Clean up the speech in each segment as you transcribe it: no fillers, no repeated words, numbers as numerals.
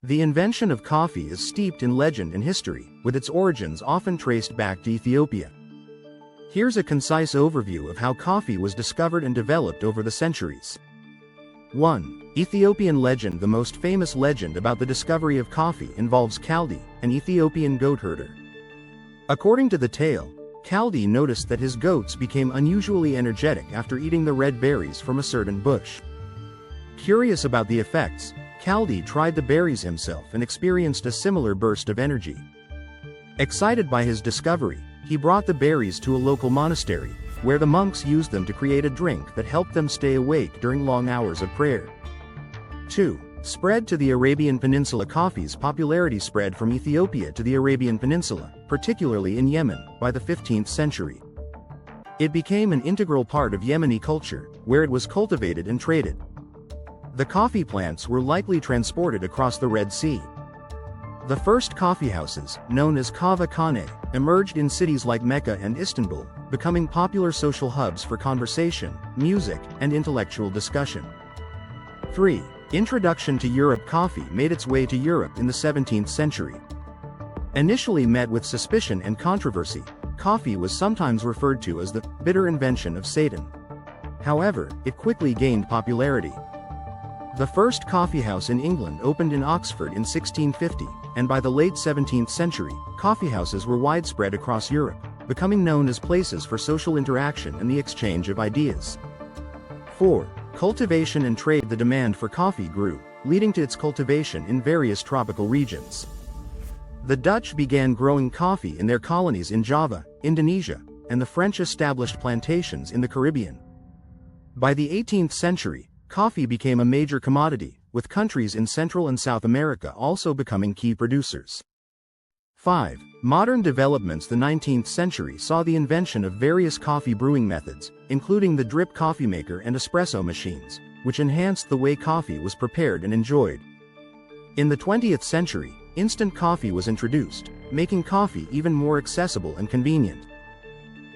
The invention of coffee is steeped in legend and history, with its origins often traced back to Ethiopia. Here's a concise overview of how coffee was discovered and developed over the centuries. 1. Ethiopian legend. The most famous legend about the discovery of coffee involves Kaldi, an Ethiopian goat herder. According to the tale, Kaldi noticed that his goats became unusually energetic after eating the red berries from a certain bush. Curious about the effects, Kaldi tried the berries himself and experienced a similar burst of energy. Excited by his discovery, he brought the berries to a local monastery, where the monks used them to create a drink that helped them stay awake during long hours of prayer. 2. Spread to the Arabian Peninsula. Coffee's popularity spread from Ethiopia to the Arabian Peninsula, particularly in Yemen, by the 15th century. It became an integral part of Yemeni culture, where it was cultivated and traded. The coffee plants were likely transported across the Red Sea. The first coffeehouses, known as khaneh, emerged in cities like Mecca and Istanbul, becoming popular social hubs for conversation, music, and intellectual discussion. 3. Introduction to Europe. Coffee made its way to Europe in the 17th century. Initially met with suspicion and controversy, coffee was sometimes referred to as the bitter invention of Satan. However, it quickly gained popularity. The first coffeehouse in England opened in Oxford in 1650, and by the late 17th century, coffeehouses were widespread across Europe, becoming known as places for social interaction and the exchange of ideas. 4. Cultivation and trade. The demand for coffee grew, leading to its cultivation in various tropical regions. The Dutch began growing coffee in their colonies in Java, Indonesia, and the French established plantations in the Caribbean. By the 18th century, coffee became a major commodity, with countries in Central and South America also becoming key producers. 5. Modern developments. The 19th century saw the invention of various coffee brewing methods, including the drip coffee maker and espresso machines, which enhanced the way coffee was prepared and enjoyed. In the 20th century, instant coffee was introduced, making coffee even more accessible and convenient.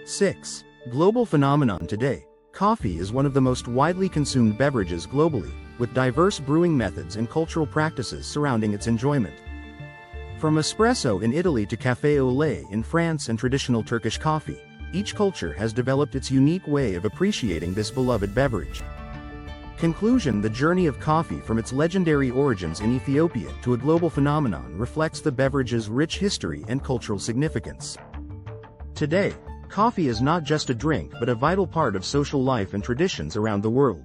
6. Global phenomenon. Today, coffee is one of the most widely consumed beverages globally, with diverse brewing methods and cultural practices surrounding its enjoyment. From espresso in Italy to café au lait in France and traditional Turkish coffee, each culture has developed its unique way of appreciating this beloved beverage. Conclusion. The journey of coffee from its legendary origins in Ethiopia to a global phenomenon reflects the beverage's rich history and cultural significance. Today, coffee is not just a drink but a vital part of social life and traditions around the world.